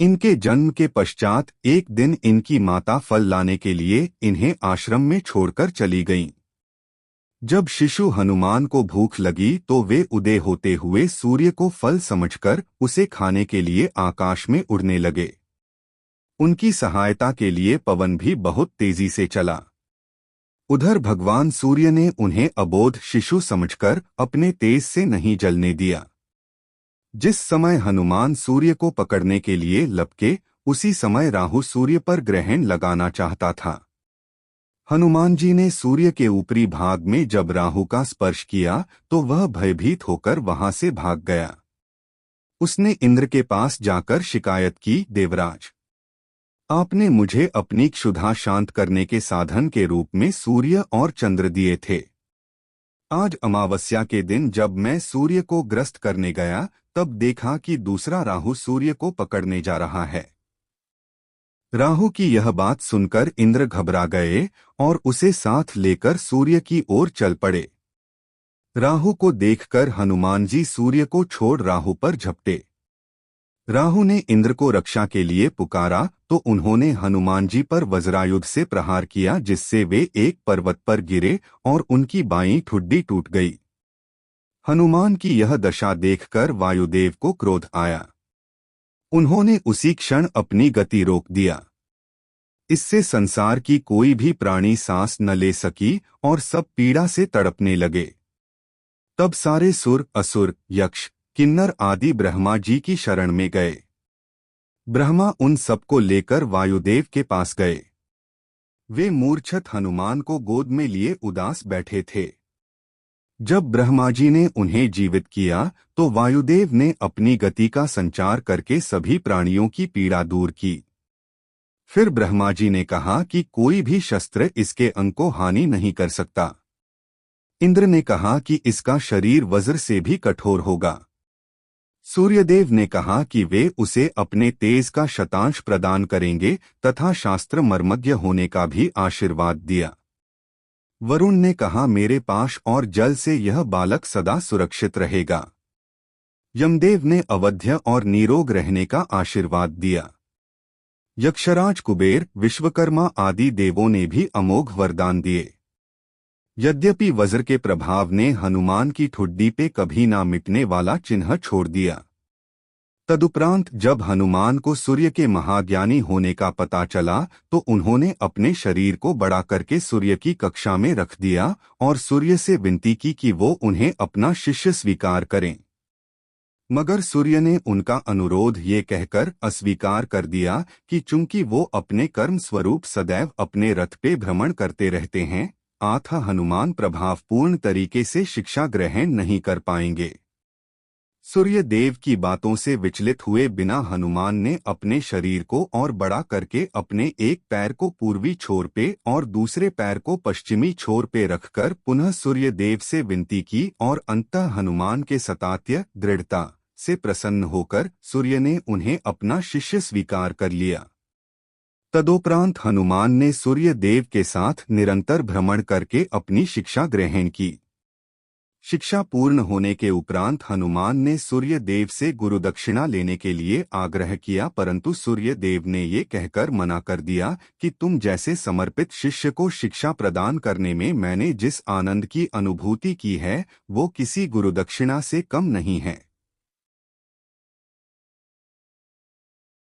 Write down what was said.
इनके जन्म के पश्चात एक दिन इनकी माता फल लाने के लिए इन्हें आश्रम में छोड़कर चली गईं। जब शिशु हनुमान को भूख लगी तो वे उदय होते हुए सूर्य को फल समझकर उसे खाने के लिए आकाश में उड़ने लगे। उनकी सहायता के लिए पवन भी बहुत तेजी से चला। उधर भगवान सूर्य ने उन्हें अबोध शिशु समझकर अपने तेज से नहीं जलने दिया। जिस समय हनुमान सूर्य को पकड़ने के लिए लपके, उसी समय राहु सूर्य पर ग्रहण लगाना चाहता था। हनुमान जी ने सूर्य के ऊपरी भाग में जब राहु का स्पर्श किया तो वह भयभीत होकर वहां से भाग गया। उसने इंद्र के पास जाकर शिकायत की, देवराज, आपने मुझे अपनी क्षुधा शांत करने के साधन के रूप में सूर्य और चंद्र दिए थे। आज अमावस्या के दिन जब मैं सूर्य को ग्रस्त करने गया तब देखा कि दूसरा राहु सूर्य को पकड़ने जा रहा है। राहु की यह बात सुनकर इंद्र घबरा गए और उसे साथ लेकर सूर्य की ओर चल पड़े। राहु को देखकर हनुमान जी सूर्य को छोड़ राहु पर झपटे। राहु ने इंद्र को रक्षा के लिए पुकारा तो उन्होंने हनुमान जी पर वज्रायुध से प्रहार किया, जिससे वे एक पर्वत पर गिरे और उनकी बाईं ठुड्डी टूट गई। हनुमान की यह दशा देखकर वायुदेव को क्रोध आया। उन्होंने उसी क्षण अपनी गति रोक दिया। इससे संसार की कोई भी प्राणी सांस न ले सकी और सब पीड़ा से तड़पने लगे। तब सारे सुर, असुर, यक्ष, किन्नर आदि ब्रह्मा जी की शरण में गए। ब्रह्मा उन सबको लेकर वायुदेव के पास गए। वे मूर्छित हनुमान को गोद में लिए उदास बैठे थे। जब ब्रह्मा जी ने उन्हें जीवित किया तो वायुदेव ने अपनी गति का संचार करके सभी प्राणियों की पीड़ा दूर की। फिर ब्रह्मा जी ने कहा कि कोई भी शस्त्र इसके अंग को हानि नहीं कर सकता। इंद्र ने कहा कि इसका शरीर वज्र से भी कठोर होगा। सूर्यदेव ने कहा कि वे उसे अपने तेज का शतांश प्रदान करेंगे तथा शास्त्र मर्मज्ञ होने का भी आशीर्वाद दिया। वरुण ने कहा, मेरे पाश और जल से यह बालक सदा सुरक्षित रहेगा। यमदेव ने अवध्य और निरोग रहने का आशीर्वाद दिया। यक्षराज, कुबेर, विश्वकर्मा आदि देवों ने भी अमोघ वरदान दिए। यद्यपि वज्र के प्रभाव ने हनुमान की ठुड्डी पे कभी ना मिटने वाला चिन्ह छोड़ दिया। तदुपरांत जब हनुमान को सूर्य के महाज्ञानी होने का पता चला तो उन्होंने अपने शरीर को बड़ा करके सूर्य की कक्षा में रख दिया और सूर्य से विनती की कि वो उन्हें अपना शिष्य स्वीकार करें। मगर सूर्य ने उनका अनुरोध ये कहकर अस्वीकार कर दिया कि चूंकि वो अपने कर्म स्वरूप सदैव अपने रथ पे भ्रमण करते रहते हैं, अतः हनुमान प्रभावपूर्ण तरीके से शिक्षा ग्रहण नहीं कर पाएंगे। सूर्य देव की बातों से विचलित हुए बिना हनुमान ने अपने शरीर को और बड़ा करके अपने एक पैर को पूर्वी छोर पे और दूसरे पैर को पश्चिमी छोर पे रखकर पुनः सूर्य देव से विनती की और अंततः हनुमान के सतात्य दृढ़ता से प्रसन्न होकर सूर्य ने उन्हें अपना शिष्य स्वीकार कर लिया। तदोपरांत हनुमान ने सूर्य देव के साथ निरंतर भ्रमण करके अपनी शिक्षा ग्रहण की। शिक्षा पूर्ण होने के उपरांत हनुमान ने सूर्य देव से गुरुदक्षिणा लेने के लिए आग्रह किया, परंतु सूर्य देव ने ये कहकर मना कर दिया कि तुम जैसे समर्पित शिष्य को शिक्षा प्रदान करने में मैंने जिस आनंद की अनुभूति की है वो किसी गुरुदक्षिणा से कम नहीं है।